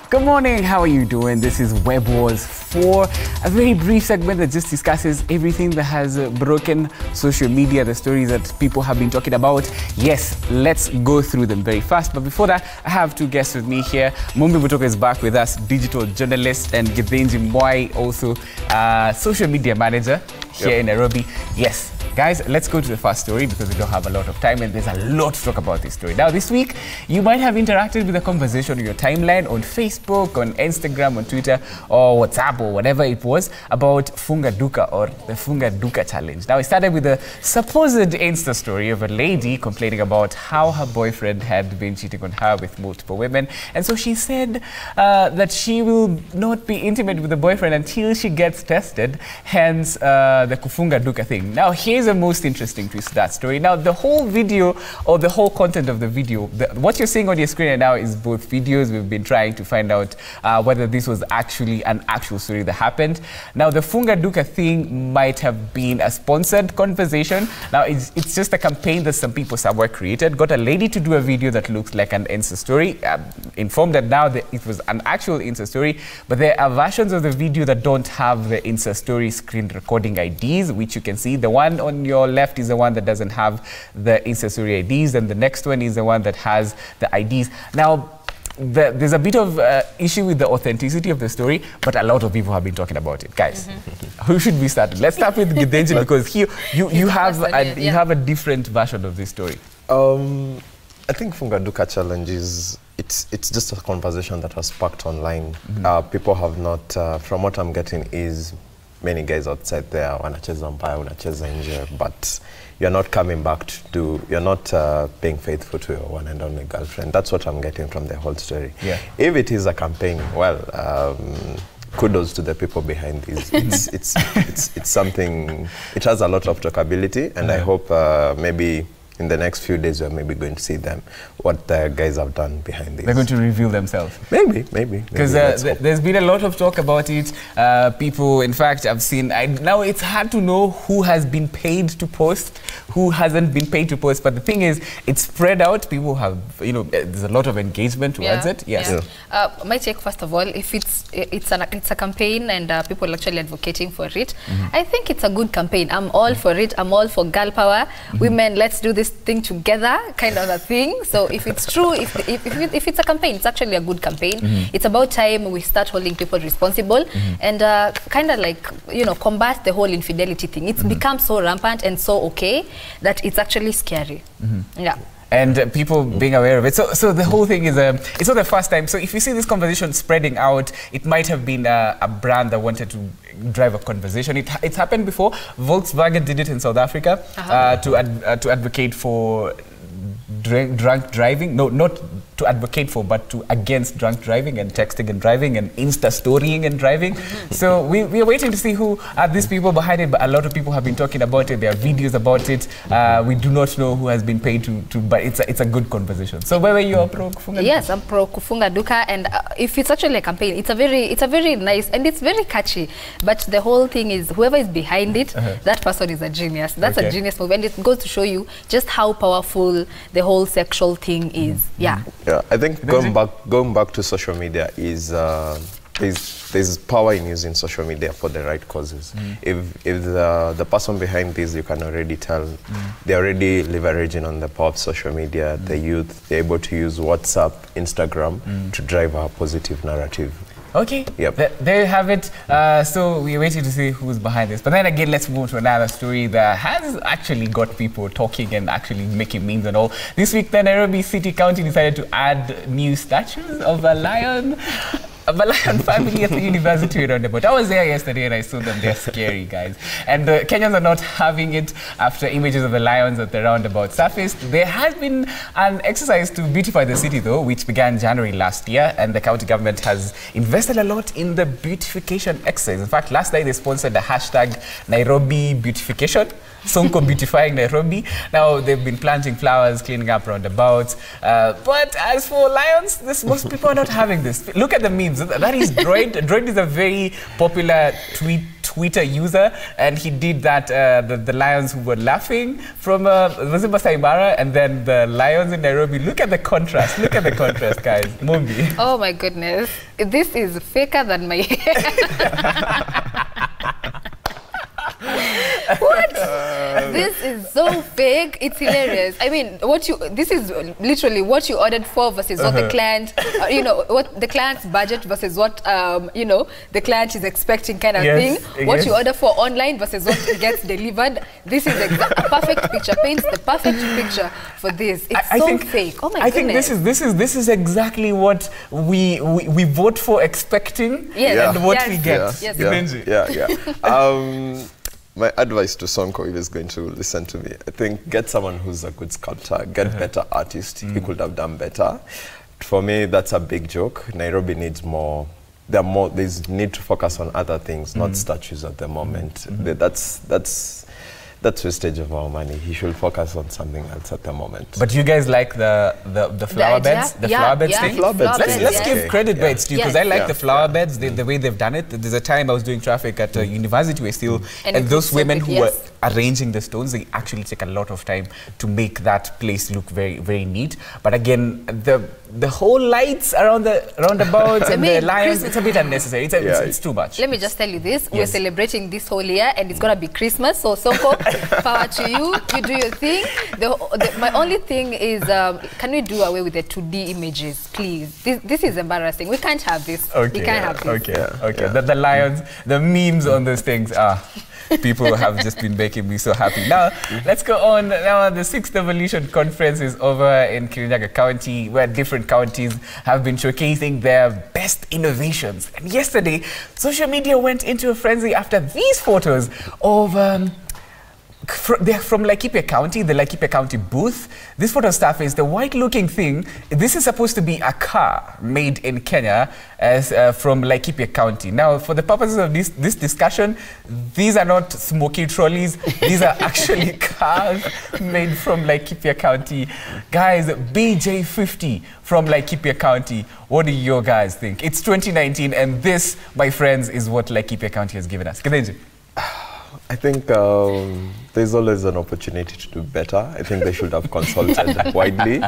Good morning, how are you doing? This is Web Wars 4, a very brief segment that just discusses everything that has broken social media, the stories that people have been talking about. Yes, let's go through them very fast. But before that, I have two guests with me here. Mumbi Mutuko is back with us, digital journalist, and Gidenji Mwai, also social media manager here in Nairobi. Yes. Guys, let's go to the first story because we don't have a lot of time and there's a lot to talk about this story. Now, this week, you might have interacted with a conversation on your timeline, on Facebook, on Instagram, on Twitter, or WhatsApp, or whatever it was, about funga duka, or the funga duka challenge. Now, it started with a supposed Insta story of a lady complaining about how her boyfriend had been cheating on her with multiple women. And so she said that she will not be intimate with the boyfriend until she gets tested, hence the funga duka thing. Now, here's the most interesting twist to that story. Now, the whole video, or the whole content of the video, what you're seeing on your screen right now is both videos. We've been trying to find out whether this was actually an actual story that happened. Now, the funga duka thing might have been a sponsored conversation. Now, it's just a campaign that some people somewhere created, got a lady to do a video that looks like an Insta story, informed that now it was an actual Insta story, but there are versions of the video that don't have the Insta story screen recording IDs, which you can see. The one on your left is the one that doesn't have the Insta story IDs, and the next one is the one that has the IDs. Now, there's a bit of issue with the authenticity of the story, but a lot of people have been talking about it. Guys, who should we start with? Let's start with Gidenji because you have a different version of this story. I think funga duka challenge is it's just a conversation that was sparked online. People have not, from what I'm getting, is many guys outside there wanacheza mbaya, wanacheza nje, but you're not coming back to you're not being faithful to your one and only girlfriend. That's what I'm getting from the whole story. Yeah. If it is a campaign, well, kudos to the people behind this. It's something. It has a lot of talkability, and I hope maybe in the next few days, we're maybe going to see them, what the guys have done behind this. They're going to reveal themselves. Maybe. Because there's been a lot of talk about it. People, in fact, I've seen, now it's hard to know who has been paid to post, who hasn't been paid to post. But the thing is, it's spread out. People have, there's a lot of engagement towards it. Yes. Yeah. My take, first of all, if it's a campaign and people are actually advocating for it, I think it's a good campaign. I'm all for it. I'm all for girl power. Women, let's do this thing together, kind of a thing. So if it's true, if it's a campaign, it's actually a good campaign. It's about time we start holding people responsible and kind of like, combat the whole infidelity thing. It's become so rampant and so okay that it's actually scary. Yeah. And people being aware of it. So the whole thing is, it's not the first time. So if you see this conversation spreading out, it might have been a brand that wanted to drive a conversation. It's happened before. Volkswagen did it in South Africa to advocate for drunk driving. No, not to advocate for, but against drunk driving and texting and driving and Insta storying and driving. So we are waiting to see who are these people behind it, but a lot of people have been talking about it. There are videos about it. We do not know who has been paid to but it's a good conversation. So where were you pro funga? Yes, I'm pro funga duka, and if it's actually a campaign, it's a very nice and it's very catchy. But the whole thing is, whoever is behind it, that person is a genius. That's a genius move, and it goes to show you just how powerful the whole sexual thing is. Yeah, I think going back to social media is there's power in using social media for the right causes. If the person behind this, you can already tell, they're already leveraging on the power of social media. The youth, they're able to use WhatsApp, Instagram to drive a positive narrative. Okay, there you have it. So we're waiting to see who's behind this. But then again, let's move to another story that has actually got people talking and actually making memes and all. This week, the Nairobi City County decided to add new statues of a lion. A lion family at the university roundabout. I was there yesterday and I saw them. They're scary, guys. And Kenyans are not having it after images of the lions at the roundabout surfaced. There has been an exercise to beautify the city, though, which began January last year. And the county government has invested a lot in the beautification exercise. In fact, last night they sponsored the hashtag Nairobi Beautification. Sonko beautifying Nairobi. Now they've been planting flowers, cleaning up roundabouts. But as for lions, most people are not having this. Look at the memes. That is Droid. Droid is a very popular Twitter user, and he did that, the lions who were laughing from was it Masai Mara, and then the lions in Nairobi. Look at the contrast. Look at the contrast, guys. Mumbi. Oh my goodness. This is faker than my What? This is so fake. It's hilarious. I mean, this is literally what you ordered for versus what the client, what the client's budget versus what, the client is expecting kind of thing. What you order for online versus what gets delivered. This is a perfect picture. Paints the perfect picture for this. It's fake. Oh my goodness. I think this is exactly what we vote for expecting and what we get. Yes. My advice to Sonko, if he's going to listen to me, I think get someone who's a good sculptor, get better artist. He could have done better. For me, that's a big joke. Nairobi needs more. There's need to focus on other things, not statues at the moment. That's wastage of our money. He should focus on something else at the moment. But you guys like the flower beds? The flower beds thing? Let's give credit where it's due, because I like the flower beds, the way they've done it. There's a time I was doing traffic at University Way still, and those women who were arranging the stones, they actually take a lot of time to make that place look very, very neat. But again, the whole lights around the roundabouts and the lions, it's a bit unnecessary. It's too much. Let me just tell you this. We're celebrating this whole year, and it's going to be Christmas. So, Sonko, power to you. You do your thing. My only thing is, can we do away with the 2D images, please? This is embarrassing. We can't have this. Okay, we can't have this. Okay. The lions, the memes on those things are... People have just been making me so happy. Now, let's go on. Now, the 6th Evolution Conference is over in Kirinyaga County, where different counties have been showcasing their best innovations. And yesterday, social media went into a frenzy after these photos of... they're from Laikipia County, the Laikipia County booth. This photo stuff is the white-looking thing. This is supposed to be a car made in Kenya from Laikipia County. Now, for the purposes of this discussion, these are not smoky trolleys. These are actually cars made from Laikipia County. Guys, BJ50 from Laikipia County. What do you guys think? It's 2019, and this, my friends, is what Laikipia County has given us. Kadenji. I think there's always an opportunity to do better. I think they should have consulted widely.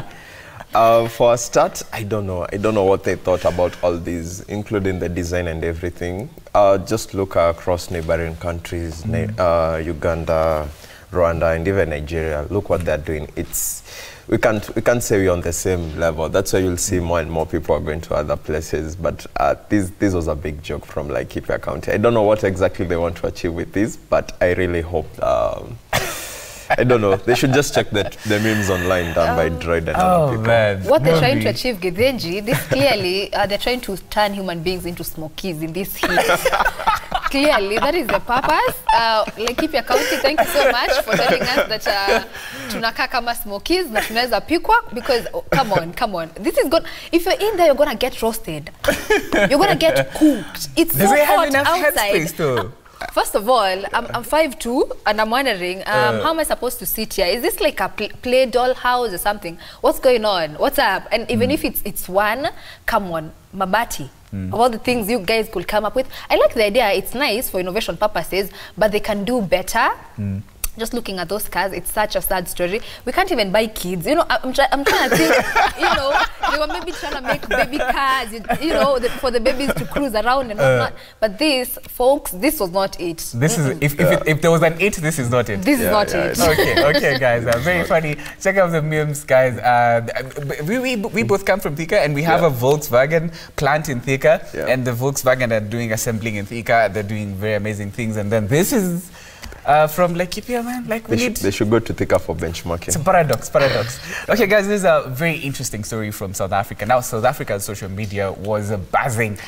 For a start, I don't know. I don't know what they thought about all these, including the design and everything. Just look across neighboring countries, Uganda, Rwanda, and even Nigeria. Look what they're doing. We can't say we're on the same level. That's why you'll see more and more people are going to other places. But this was a big joke from Laikipia County. I don't know what exactly they want to achieve with this, but I really hope. I don't know. They should just check the memes online done by Droid and other people. Man. What they're trying to achieve, Gideji, this clearly, they're trying to turn human beings into smokies in this heat. Clearly, that is the purpose. Laikipia County, thank you so much for telling us that tunaka kama smokies na tunaweza pikwa, because come on. This is good. If you're in there, you're gonna get roasted. You're gonna get cooked. It's so hot outside. First of all, I'm 5'2", and I'm wondering, how am I supposed to sit here? Is this like a play doll house or something? What's going on? What's up? And even if it's one, come on, mabati. Of all the things you guys could come up with. I like the idea. It's nice for innovation purposes, but they can do better. Just looking at those cars, it's such a sad story. We can't even buy kids. You know, I'm trying to think, they were maybe trying to make baby cars, for the babies to cruise around and whatnot. But this, folks, this was not it. This is, if there was an 8, this is not it. This is not it. Okay, guys, very funny. Check out the memes, guys. We both come from Thika, and we have a Volkswagen plant in Thika, and the Volkswagen are doing assembling in Thika. They're doing very amazing things, and then this is... from Laikipia, man, they should go to Thika for benchmarking. It's a paradox. Okay, guys, this is a very interesting story from South Africa. Now, South Africa's social media was buzzing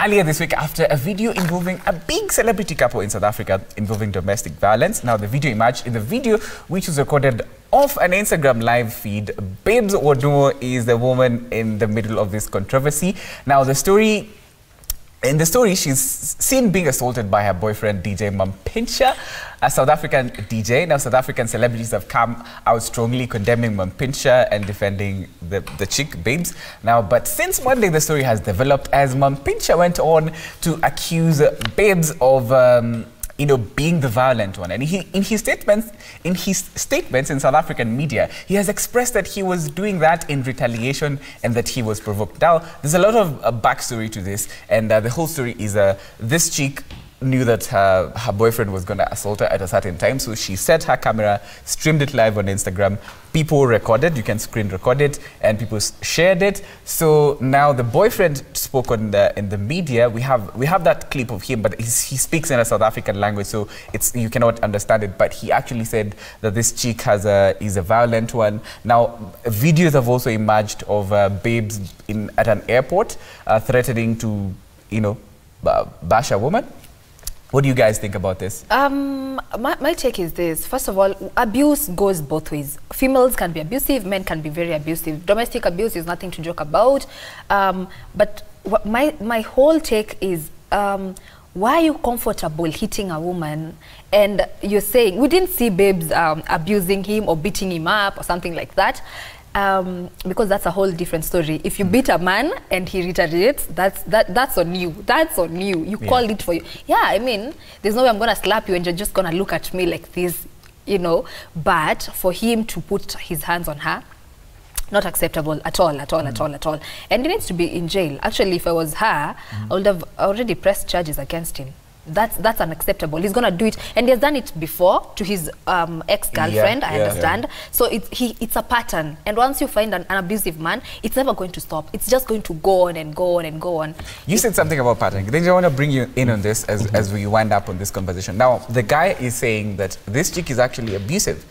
earlier this week after a video involving a big celebrity couple in South Africa involving domestic violence. Now, the video emerged. In the video, which was recorded off an Instagram live feed, Babes Wodumo is the woman in the middle of this controversy. Now, the story In the story, she's seen being assaulted by her boyfriend, DJ Mumbi, a South African DJ. Now, South African celebrities have come out strongly condemning Mumbi and defending the chick, Babes. Now, but since Monday, the story has developed as Mumbi went on to accuse Babes of being the violent one. And in his statements in South African media, he has expressed that he was doing that in retaliation and that he was provoked. Now, there's a lot of backstory to this, and the whole story is this chick knew that her boyfriend was going to assault her at a certain time, so she set her camera, streamed it live on Instagram. People recorded, you can screen record it, and people shared it. So now the boyfriend spoke in the media. We have that clip of him, but he speaks in a South African language, so you cannot understand it. But he actually said that this chick is a violent one. Now videos have also emerged of Babes at an airport threatening to bash a woman. What do you guys think about this? My take is this. First of all, abuse goes both ways. Females can be abusive, men can be very abusive. Domestic abuse is nothing to joke about. But my whole take is, why are you comfortable hitting a woman and you're saying, we didn't see Babes abusing him or beating him up or something like that. Because that's a whole different story. If you beat a man and he retaliates, that's on you. That's on you. You called it for you. Yeah, I mean, there's no way I'm gonna slap you and you're just gonna look at me like this, But for him to put his hands on her, not acceptable at all. And he needs to be in jail. Actually, if I was her, I would have already pressed charges against him. That's unacceptable. He's gonna do it, and he has done it before to his ex-girlfriend. I understand. So it's a pattern, and once you find an abusive man, it's never going to stop. It's just going to go on and go on and go on. You said something about pattern. Then I want to bring you in on this as we wind up on this conversation. Now, the guy is saying that this chick is actually abusive.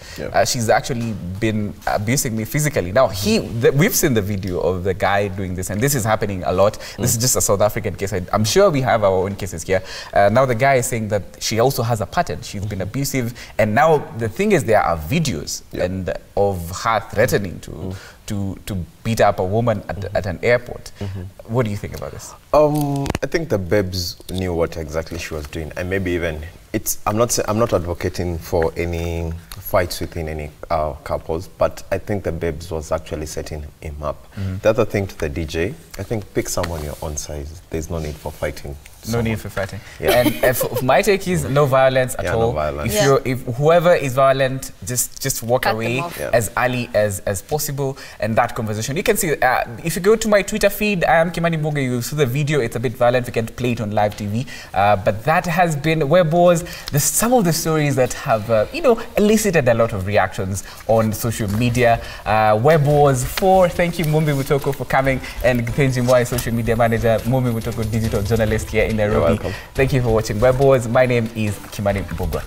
She's actually been abusing me physically. Now, we've seen the video of the guy doing this, and this is happening a lot. This is just a South African case. I'm sure we have our own cases here. Now the guy is saying that she also has a pattern. She's been abusive, and now the thing is there are videos and of her threatening to beat up a woman at an airport. What do you think about this? I think the Babes knew what exactly she was doing, and maybe even I'm not advocating for any fights within any couples, but I think the Babes was actually setting him up. The other thing to the DJ, I think pick someone your own size. There's no need for fighting. No need for fighting. And if my take is no violence at all. No violence. If whoever is violent, just walk away as early as possible. And that conversation, you can see, if you go to my Twitter feed, I am Kimani Mboga, you see the video. It's a bit violent. We can't play it on live TV. But that has been Web Wars. Some of the stories that have, elicited a lot of reactions on social media. Web Wars 4. Thank you, Mumbi Mutuko, for coming, and Githenji Mwai, social media manager, Mumbi Mutuko, digital journalist here in Nairobi. You're welcome. Thank you for watching Web Wars. My name is Kimani Mboga.